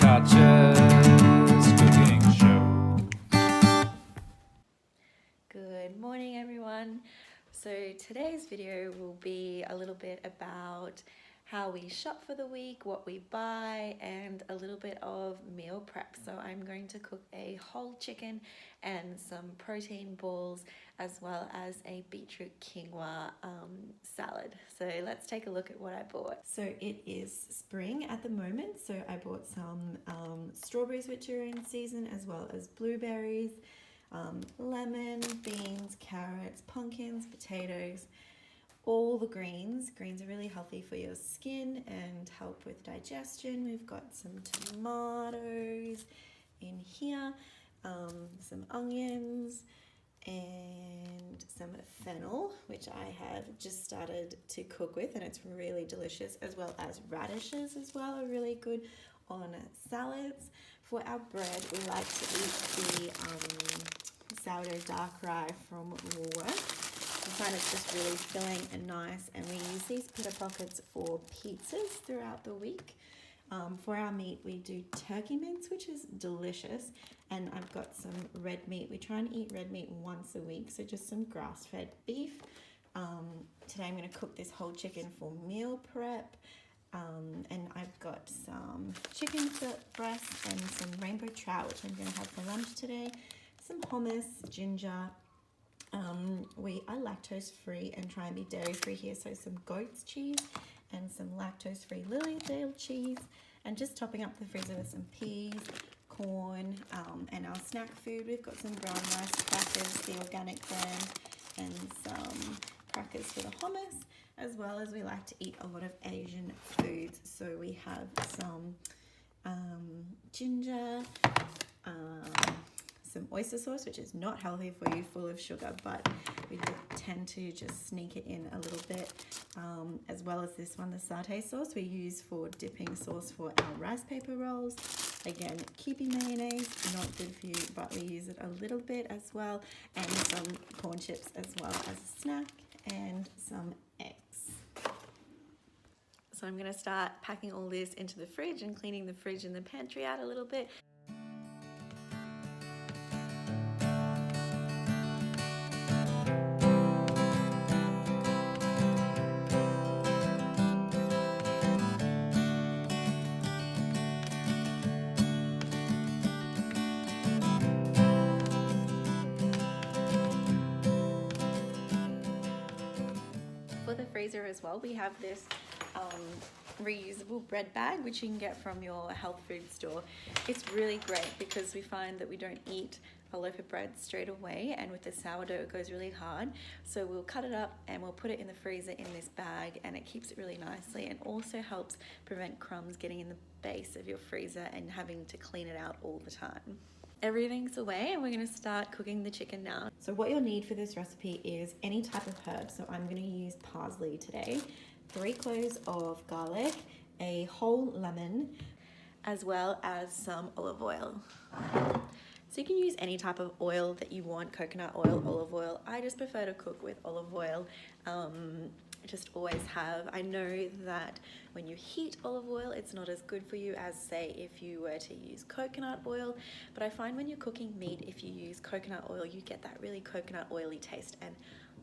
Gotcha's cooking show. Good morning, everyone. So today's video will be a little bit about how we shop for the week, what we buy, and a little bit of meal prep. So I'm going to cook a whole chicken and some protein balls, as well as a beetroot quinoa salad. So let's take a look at what I bought. So it is spring at the moment, so I bought some strawberries which are in season, as well as blueberries, lemon, beans, carrots, pumpkins, potatoes, all the greens. Greens are really healthy for your skin and help with digestion. We've got some tomatoes in here, some onions, and some fennel, which I have just started to cook with, and it's really delicious, as well as radishes as well are really good on salads. For our bread, we like to eat the sourdough dark rye from Woolworths. I find it's just really filling and nice, and we use these pita pockets for pizzas throughout the week. For our meat, we do turkey mince, which is delicious, and I've got some red meat. We try and eat red meat once a week, so just some grass-fed beef. Today I'm going to cook this whole chicken for meal prep. And I've got some chicken breast and some rainbow trout, which I'm going to have for lunch today. Some hummus, ginger. We are lactose free and try and be dairy free here, so some goat's cheese and some lactose free Lilydale cheese, and just topping up the freezer with some peas, corn, and our snack food. We've got some brown rice crackers, the organic brand, and some crackers for the hummus, as well as we like to eat a lot of Asian foods. So we have some ginger, some oyster sauce, which is not healthy for you, full of sugar, but we tend to just sneak it in a little bit, as well as this one, the satay sauce we use for dipping sauce for our rice paper rolls. Again, keeping mayonnaise, not good for you, but we use it a little bit as well, and some corn chips as well as a snack, and some eggs. So I'm going to start packing all this into the fridge and cleaning the fridge and the pantry out a little bit. For the freezer as well, we have this reusable bread bag, which you can get from your health food store. It's really great because we find that we don't eat a loaf of bread straight away, and with the sourdough it goes really hard. So we'll cut it up and we'll put it in the freezer in this bag, and it keeps it really nicely, and also helps prevent crumbs getting in the base of your freezer and having to clean it out all the time. Everything's away, and we're going to start cooking the chicken now. So what you'll need for this recipe is any type of herb. So I'm going to use parsley today, 3 cloves of garlic, a whole lemon, as well as some olive oil. So you can use any type of oil that you want, coconut oil, olive oil. I just prefer to cook with olive oil. Just always have. I know that when you heat olive oil, it's not as good for you as, say, if you were to use coconut oil, but I find when you're cooking meat, if you use coconut oil, you get that really coconut oily taste, and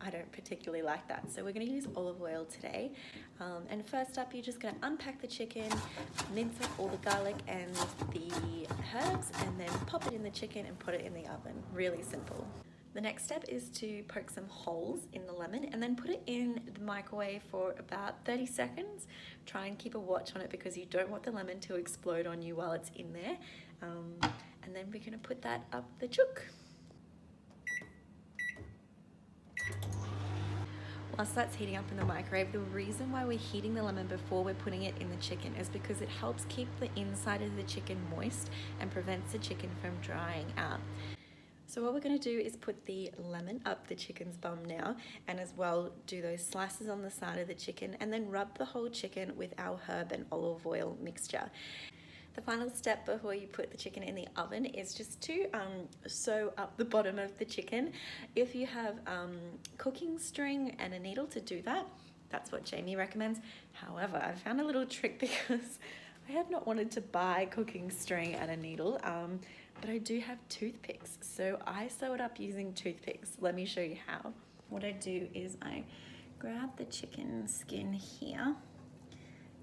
I don't particularly like that. So we're going to use olive oil today. And first up, you're just going to unpack the chicken, mince up all the garlic and the herbs, and then pop it in the chicken and put it in the oven. Really simple. The next step is to poke some holes in the lemon and then put it in the microwave for about 30 seconds. Try and keep a watch on it because you don't want the lemon to explode on you while it's in there. And then we're going to put that up the chook. Whilst that's heating up in the microwave, the reason why we're heating the lemon before we're putting it in the chicken is because it helps keep the inside of the chicken moist and prevents the chicken from drying out. So what we're going to do is put the lemon up the chicken's bum now, and as well do those slices on the side of the chicken, and then rub the whole chicken with our herb and olive oil mixture. The final step before you put the chicken in the oven is just to sew up the bottom of the chicken. If you have cooking string and a needle to do that, that's what Jamie recommends. However, I found a little trick because I have not wanted to buy cooking string and a needle, but I do have toothpicks, so I sew it up using toothpicks. Let me show you how. What I do is I grab the chicken skin here,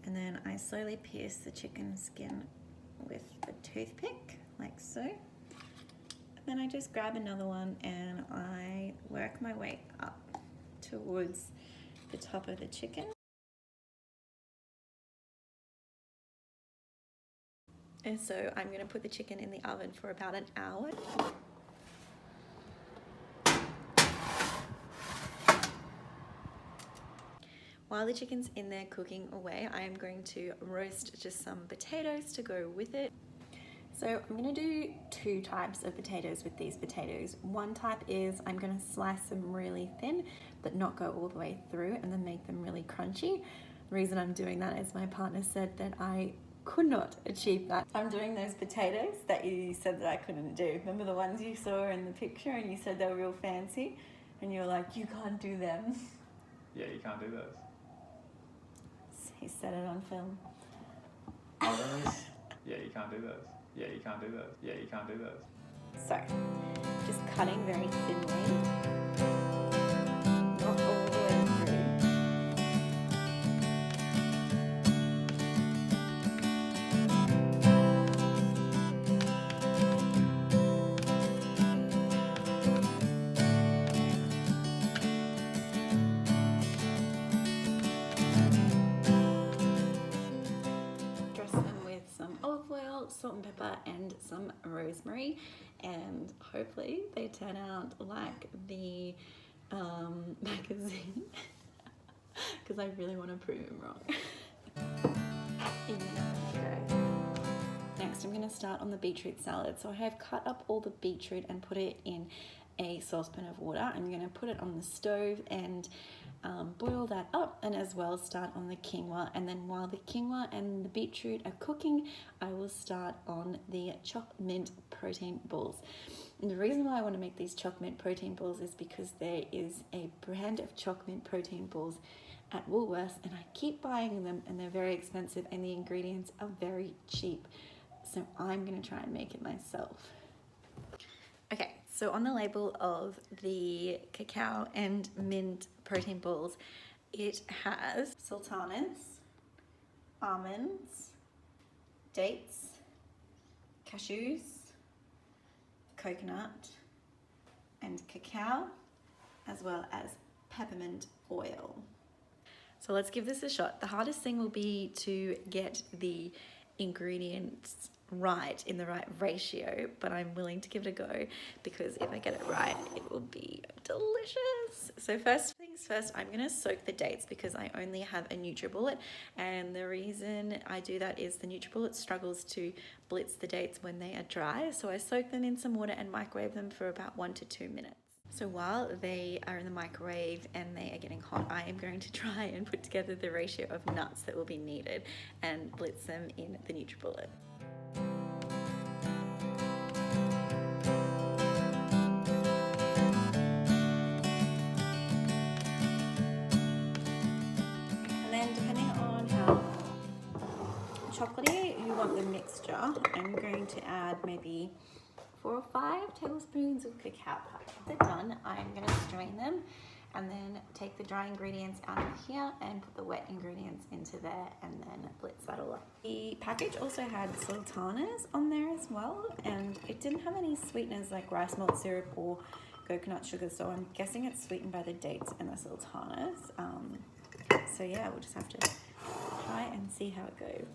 and then I slowly pierce the chicken skin with a toothpick, like so. And then I just grab another one and I work my way up towards the top of the chicken. And so I'm going to put the chicken in the oven for about an hour. While the chicken's in there cooking away, I am going to roast just some potatoes to go with it. So I'm going to do 2 types of potatoes with these potatoes. One type is I'm going to slice them really thin, but not go all the way through, and then make them really crunchy. The reason I'm doing that is my partner said that I could not achieve that. I'm doing those potatoes that you said that I couldn't do. Remember the ones you saw in the picture and you said they were real fancy? And you were like, you can't do them. Yeah, you can't do those. He said it on film. Oh, those? Yeah, you can't do those. Yeah, you can't do those. Yeah, you can't do those. So, just cutting very thinly. Not all the way through. Dress them with some olive oil, salt and pepper, and some rosemary, and hopefully they turn out like the magazine, because I really want to prove him wrong. Next, I'm going to start on the beetroot salad. So I have cut up all the beetroot and put it in a saucepan of water. I'm going to put it on the stove and boil that up, and as well start on the quinoa. And then while the quinoa and the beetroot are cooking, I will start on the Choc mint protein balls. And the reason why I want to make these Choc mint protein balls is because there is a brand of Choc mint protein balls at Woolworths, and I keep buying them, and they're very expensive, and the ingredients are very cheap. So I'm going to try and make it myself. Okay, so on the label of the cacao and mint protein balls, it has sultanas, almonds, dates, cashews, coconut, and cacao, as well as peppermint oil. So let's give this a shot. The hardest thing will be to get the ingredients right in the right ratio, but I'm willing to give it a go, because if I get it right, it will be delicious. So first things first, I'm going to soak the dates because I only have a NutriBullet, and the reason I do that is the NutriBullet struggles to blitz the dates when they are dry. So I soak them in some water and microwave them for about 1 to 2 minutes. So while they are in the microwave and they are getting hot, I am going to try and put together the ratio of nuts that will be needed and blitz them in the NutriBullet. And then depending on how chocolatey you want the mixture, I'm going to add maybe 4 or 5 tablespoons of cacao powder. They're done. I'm going to strain them and then take the dry ingredients out of here and put the wet ingredients into there, and then blitz that all up. The package also had sultanas on there as well, and it didn't have any sweeteners like rice malt syrup or coconut sugar, so I'm guessing it's sweetened by the dates and the sultanas. So yeah, we'll just have to try and see how it goes.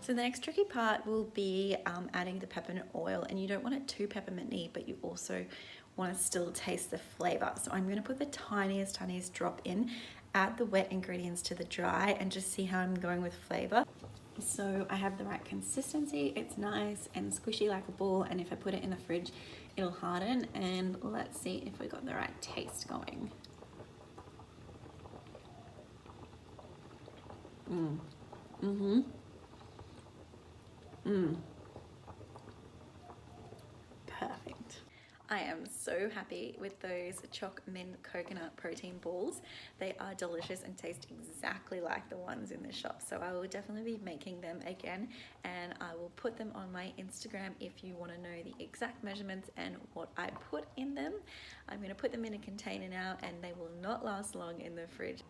So the next tricky part will be adding the peppermint oil, and you don't want it too pepperminty, but you also want to still taste the flavor. So I'm going to put the tiniest drop in, add the wet ingredients to the dry, and just see how I'm going with flavor. So I have the right consistency. It's nice and squishy like a ball, and if I put it in the fridge, it'll harden. And let's see if we got the right taste going. Perfect. I am so happy with those Choc mint coconut protein balls. They are delicious and taste exactly like the ones in the shop. So I will definitely be making them again, and I will put them on my Instagram if you want to know the exact measurements and what I put in them. I'm going to put them in a container now, and they will not last long in the fridge.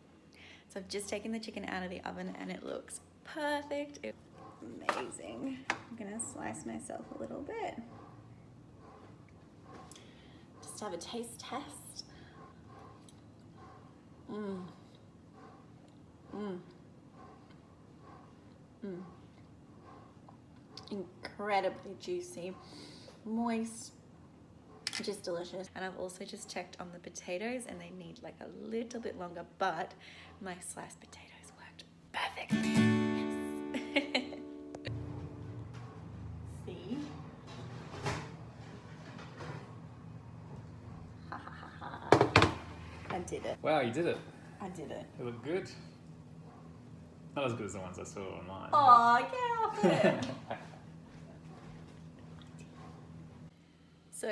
So I've just taken the chicken out of the oven and it looks perfect. It's amazing. I'm going to slice myself a little bit. Just have a taste test. Incredibly juicy, moist, just delicious. And I've also just checked on the potatoes and they need like a little bit longer, but my sliced potatoes worked perfectly. Yes. See? Ha ha ha ha. I did it. Wow, you did it. I did it. It looked good. Not as good as the ones I saw online. Oh, get off it. So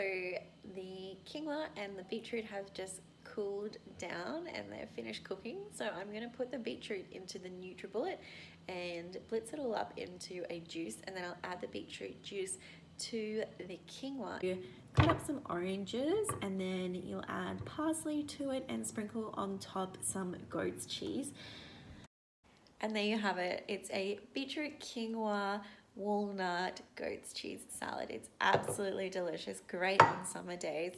the quinoa and the beetroot have just cooled down and they're finished cooking. So I'm going to put the beetroot into the NutriBullet and blitz it all up into a juice, and then I'll add the beetroot juice to the quinoa. You cut up some oranges and then you'll add parsley to it and sprinkle on top some goat's cheese. And there you have it. It's a beetroot, quinoa, walnut, goat's cheese salad. It's absolutely delicious, great on summer days.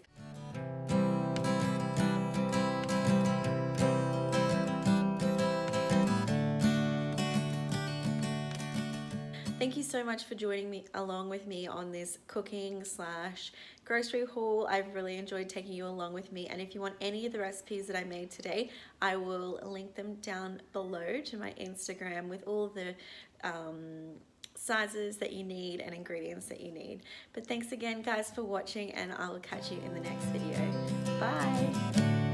Thank you so much for joining me along with me on this cooking / grocery haul. I've really enjoyed taking you along with me, and if you want any of the recipes that I made today, I will link them down below to my Instagram with all the sizes that you need and ingredients that you need. But thanks again guys for watching, and I will catch you in the next video. Bye.